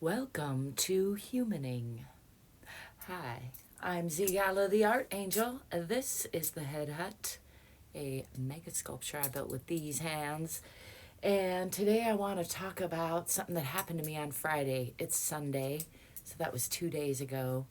Welcome to Humaning. Hi, I'm ZGALA the Art Angel. This is the Head Hutt, a mega sculpture I built with these hands. And today I want to talk about something that happened to me on Friday. It's Sunday, so that was 2 days ago.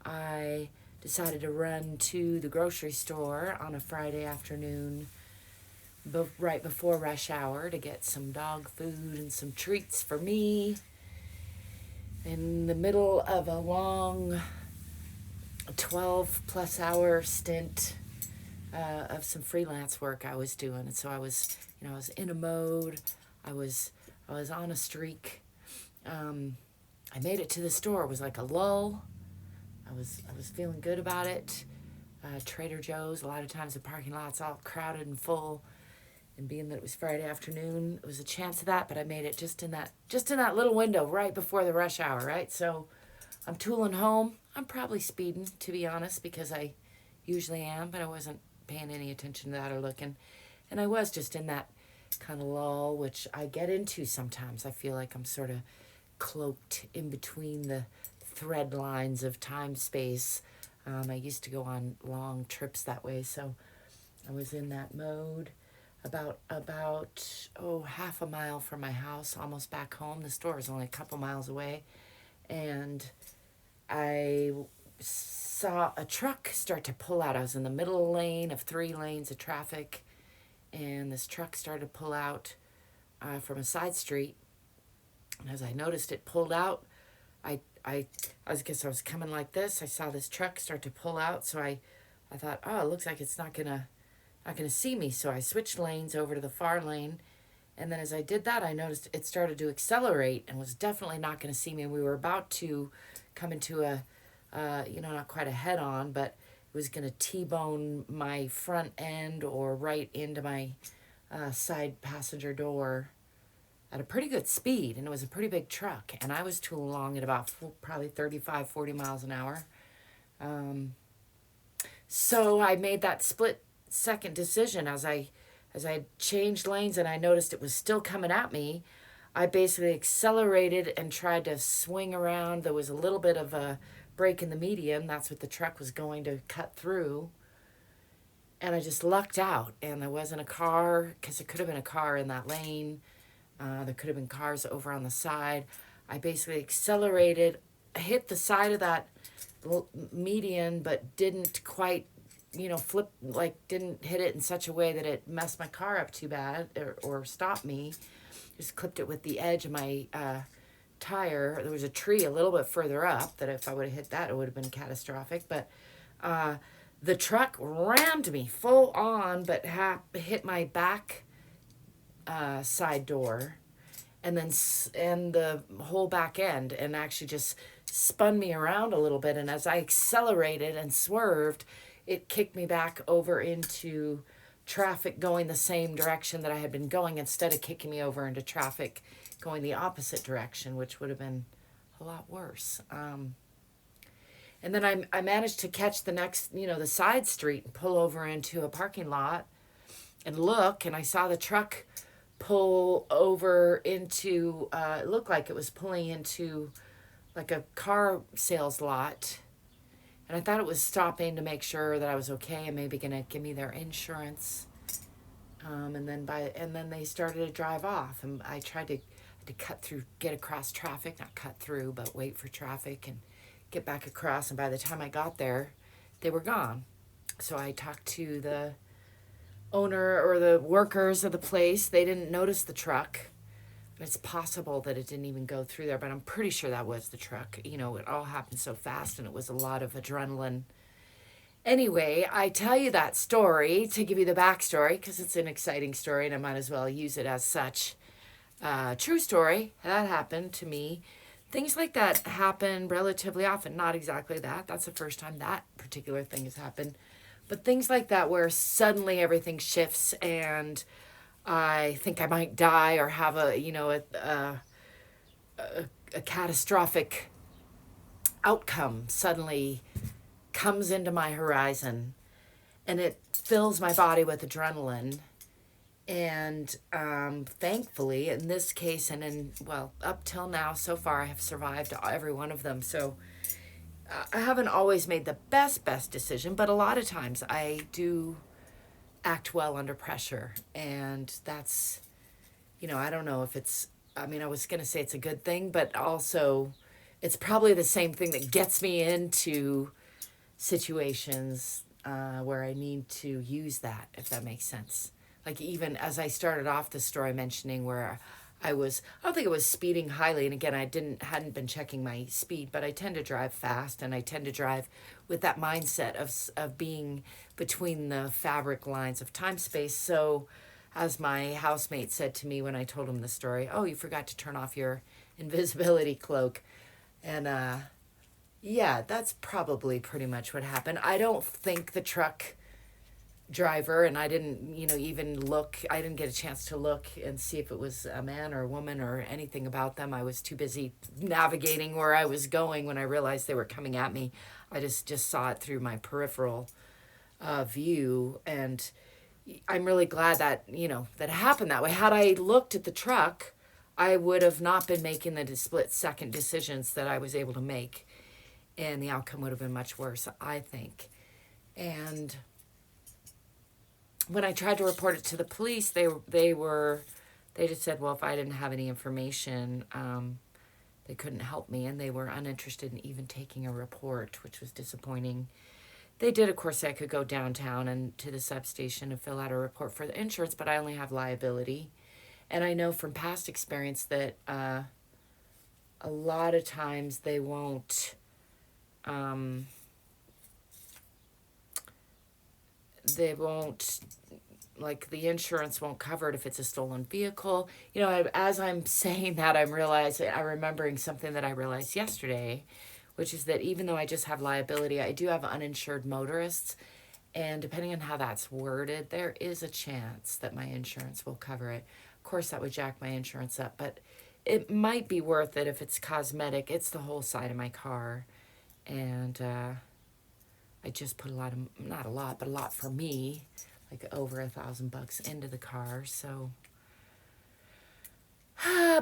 I decided to run to the grocery store on a Friday afternoon right before rush hour to get some dog food and some treats for me in the middle of a long 12 plus hour stint of some freelance work I was doing. And so I was in a mode. I was on a streak. I made it to the store. It was like a lull. I was feeling good about it. Trader Joe's, a lot of times the parking lot's all crowded and full. And being that it was Friday afternoon, it was a chance of that, but I made it just in that little window right before the rush hour, right? So I'm tooling home. I'm probably speeding, to be honest, because I usually am, but I wasn't paying any attention to that or looking. And I was just in that kind of lull, which I get into sometimes. I feel like I'm sort of cloaked in between the thread lines of time, space. I used to go on long trips that way, so I was in that mode. About half a mile from my house, almost back home. The store is only a couple miles away, and I saw a truck start to pull out. I was in the middle lane of 3 lanes of traffic, and this truck started to pull out from a side street. And as I noticed it pulled out, I guess I was coming like this. I saw this truck start to pull out, so I thought, oh, it looks like it's not gonna see me. So I switched lanes over to the far lane, and then as I did that, I noticed it started to accelerate and was definitely not going to see me. We were about to come into a not quite a head-on, but it was going to T-bone my front end or right into my side passenger door at a pretty good speed, and it was a pretty big truck, and I was tooling along at about probably 35, 40 miles an hour. So I made that split second decision as I changed lanes and I noticed it was still coming at me. I basically accelerated and tried to swing around. There was a little bit of a break in the median. That's what the truck was going to cut through. And I just lucked out, and there wasn't a car, because there could have been a car in that lane. There could have been cars over on the side. I basically accelerated, hit the side of that median, but didn't quite flip, like didn't hit it in such a way that it messed my car up too bad or stopped me. Just clipped it with the edge of my tire. There was a tree a little bit further up that if I would have hit that, it would have been catastrophic. But the truck rammed me full on, but hit my back side door and the whole back end, and actually just spun me around a little bit. And as I accelerated and swerved, it kicked me back over into traffic going the same direction that I had been going, instead of kicking me over into traffic going the opposite direction, which would have been a lot worse. And then I managed to catch the next, the side street and pull over into a parking lot and look, and I saw the truck pull over into, it looked like it was pulling into like a car sales lot. And I thought it was stopping to make sure that I was okay and maybe gonna give me their insurance. And then they started to drive off, and I tried to cut through, get across traffic, not cut through, but wait for traffic and get back across. And by the time I got there, they were gone. So I talked to the owner or the workers of the place. They didn't notice the truck. It's possible that it didn't even go through there, but I'm pretty sure that was the truck. It all happened so fast, and it was a lot of adrenaline. Anyway, I tell you that story to give you the backstory, because it's an exciting story, and I might as well use it as such. True story. That happened to me. Things like that happen relatively often. Not exactly that. That's the first time that particular thing has happened. But things like that where suddenly everything shifts, and I think I might die or have a catastrophic outcome suddenly comes into my horizon, and it fills my body with adrenaline, And thankfully, in this case, and well, up till now, so far, I have survived every one of them. So I haven't always made the best decision, but a lot of times I do act well under pressure. And that's, I don't know if it's, I mean, I was going to say it's a good thing, but also it's probably the same thing that gets me into situations where I need to use that, if that makes sense. Like even as I started off the story mentioning where I don't think it was speeding highly. And again, hadn't been checking my speed, but I tend to drive fast and I tend to drive with that mindset of being between the fabric lines of time space. So as my housemate said to me when I told him the story, oh, you forgot to turn off your invisibility cloak. And yeah, that's probably pretty much what happened. I don't think the truck driver, and I didn't, even look, I didn't get a chance to look and see if it was a man or a woman or anything about them. I was too busy navigating where I was going when I realized they were coming at me. I just saw it through my peripheral view, and I'm really glad that, that happened that way. Had I looked at the truck, I would have not been making the split-second decisions that I was able to make, and the outcome would have been much worse, I think. And when I tried to report it to the police, they just said, well, if I didn't have any information, they couldn't help me, and they were uninterested in even taking a report, which was disappointing. They did, of course, say I could go downtown and to the substation and fill out a report for the insurance, but I only have liability. And I know from past experience that a lot of times they won't, like the insurance won't cover it if it's a stolen vehicle. As I'm saying that, I'm remembering something that I realized yesterday, which is that even though I just have liability, I do have uninsured motorists. And depending on how that's worded, there is a chance that my insurance will cover it. Of course, that would jack my insurance up, but it might be worth it if it's cosmetic. It's the whole side of my car. And I just put not a lot, but a lot for me, like over $1,000 into the car. So,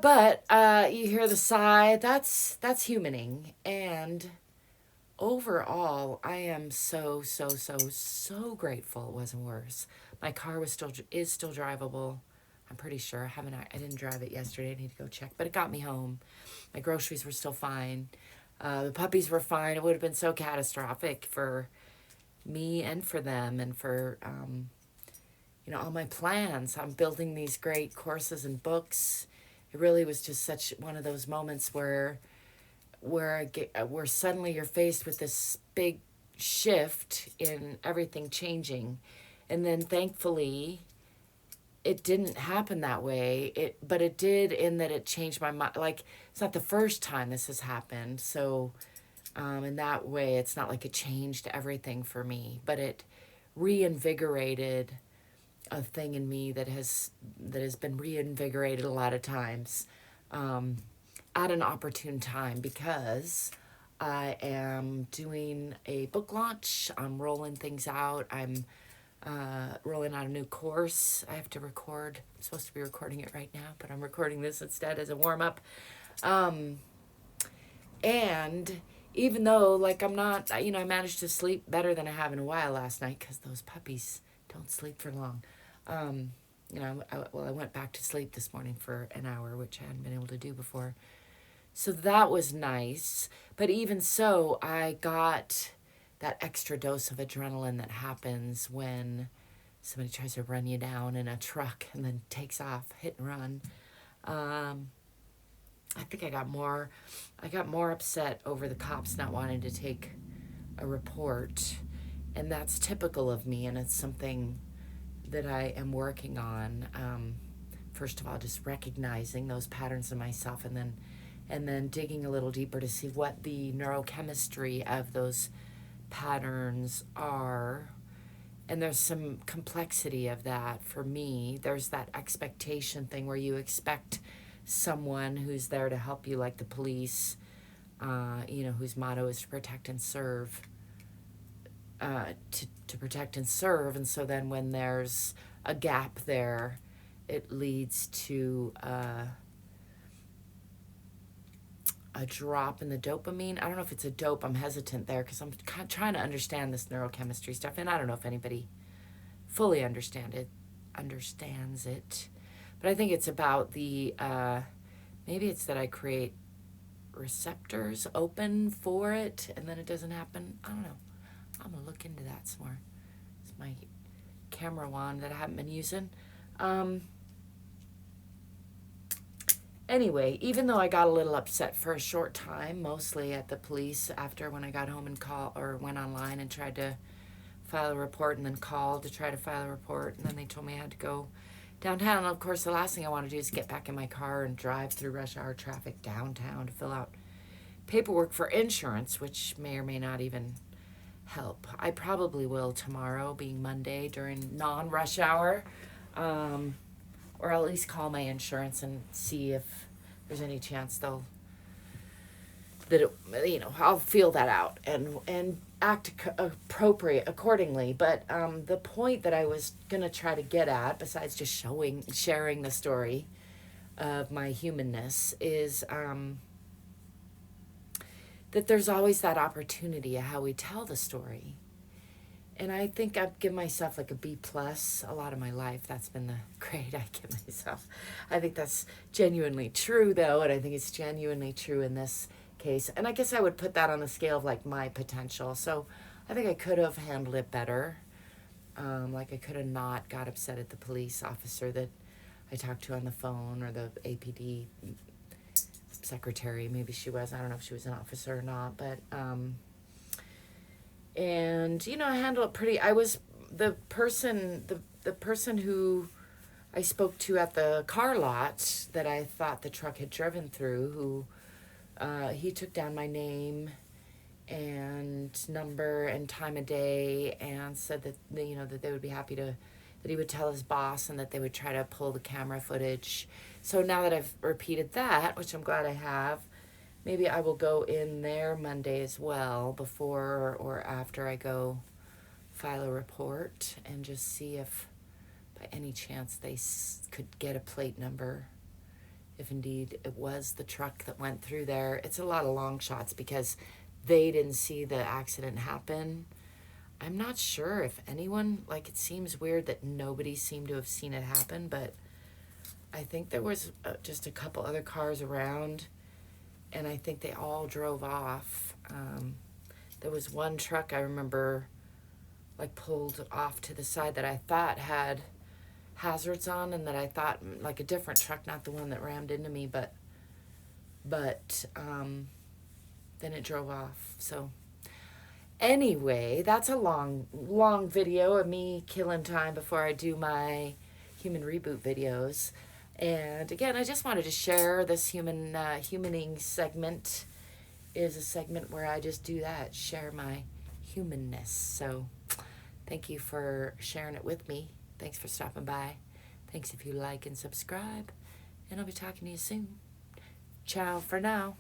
but you hear the sigh. That's humaning. And overall, I am so grateful it wasn't worse. My car is still drivable. I'm pretty sure. I didn't drive it yesterday. I need to go check, but it got me home. My groceries were still fine. The puppies were fine. It would have been so catastrophic for me and for them and for, all my plans. I'm building these great courses and books. It really was just such one of those moments where suddenly you're faced with this big shift in everything changing. And then thankfully, it didn't happen that way. But it did in that it changed my mind. Like, it's not the first time this has happened. So in that way, it's not like it changed everything for me, but it reinvigorated a thing in me that has been reinvigorated a lot of times at an opportune time, because I am doing a book launch. I'm rolling things out. I'm rolling out a new course. I have to record. I'm supposed to be recording it right now, but I'm recording this instead as a warm-up. And even though, like, I'm not, I managed to sleep better than I have in a while last night, because those puppies don't sleep for long. I went back to sleep this morning for an hour, which I hadn't been able to do before. So that was nice. But even so, I got that extra dose of adrenaline that happens when somebody tries to run you down in a truck and then takes off, hit and run. I think I got more upset over the cops not wanting to take a report. And that's typical of me, and it's something that I am working on. First of all, just recognizing those patterns in myself, and then digging a little deeper to see what the neurochemistry of those patterns are. And there's some complexity of that for me. There's that expectation thing where you expect someone who's there to help you, like the police, whose motto is to protect and serve, to protect and serve. And so then when there's a gap there, it leads to a drop in the dopamine. I don't know if it's a dope. I'm hesitant there because I'm trying to understand this neurochemistry stuff, and I don't know if anybody fully understands it. But I think it's about the maybe it's that I create receptors open for it, and then it doesn't happen. I don't know. I'm gonna look into that some more. It's my camera wand that I haven't been using. Anyway, even though I got a little upset for a short time, mostly at the police after when I got home and went online and tried to file a report, and then called to try to file a report, and then they told me I had to go downtown. And of course, the last thing I want to do is get back in my car and drive through rush hour traffic downtown to fill out paperwork for insurance, which may or may not even help. I probably will tomorrow, being Monday, during non-rush hour. Or I'll at least call my insurance and see if there's any chance I'll feel that out and act appropriate accordingly. But the point that I was gonna try to get at, besides just sharing the story of my humanness, is that there's always that opportunity of how we tell the story. And I think I've given myself like a B+ a lot of my life. That's been the grade I give myself. I think that's genuinely true, though, and I think it's genuinely true in this case. And I guess I would put that on the scale of like my potential. So I think I could have handled it better. Like I could have not got upset at the police officer that I talked to on the phone, or the APD secretary. Maybe she was. I don't know if she was an officer or not, but and I handled it pretty. I was the person who I spoke to at the car lot that I thought the truck had driven through, who he took down my name and number and time of day, and said that that they would be happy to, that he would tell his boss, and that they would try to pull the camera footage. So now that I've repeated that, which I'm glad I have, maybe I will go in there Monday as well, before or after I go file a report, and just see if by any chance they could get a plate number, if indeed it was the truck that went through there. It's a lot of long shots because they didn't see the accident happen. I'm not sure if anyone, like, it seems weird that nobody seemed to have seen it happen, but I think there was just a couple other cars around, and I think they all drove off. There was one truck I remember, like, pulled off to the side that I thought had hazards on, and that I thought, like, a different truck, not the one that rammed into me, but then it drove off. So anyway, that's a long video of me killing time before I do my human reboot videos. And again, I just wanted to share this humaning segment is a segment where I just do that, share my humanness. So thank you for sharing it with me. Thanks for stopping by. Thanks if you like and subscribe. And I'll be talking to you soon. Ciao for now.